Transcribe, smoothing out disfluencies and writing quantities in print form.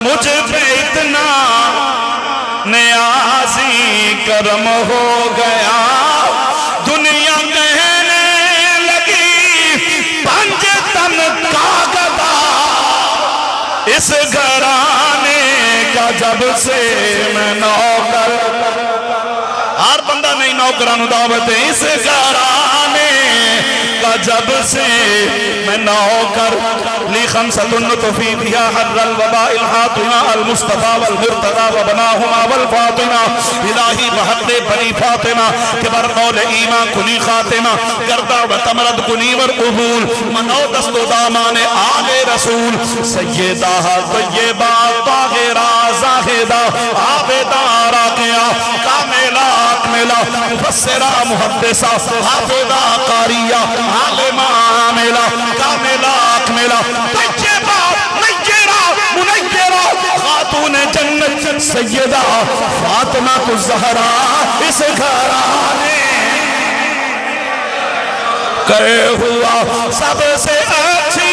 مجھ پہ اتنا نیازی کرم ہو گیا، دنیا کہنے لگی پنج تن کا گدا، اس گھرانے کا جب سے میں نوکر، ہر بندہ نہیں نوکرانو دعوت ہے، اس گھرانے کا جب سے میں نوکر، لی خمسۃ نطفی بہا حر الوباء الحاطمہ المصطفیٰ والمرتضیٰ وبناہما والفاطمہ، الہی بحق بنی فاطمہ کبر مول ایمان کنی خاتمہ، گردہ و تمرد کنی ور قبول، منو دست و دامان آل رسول، سیدہ طیبہ طاہرہ زاہدہ عابدہ راقیہ کاملہ اکملہ مفسرہ محدثہ حافظہ قاریہ عالمہ عاملہ کاملہ اکملہ طیبہ نیرہ منیرہ خاتون جنت سیدہ فاطمہ الزہراء، اس گھرانے کہ ہوا سب سے اچھی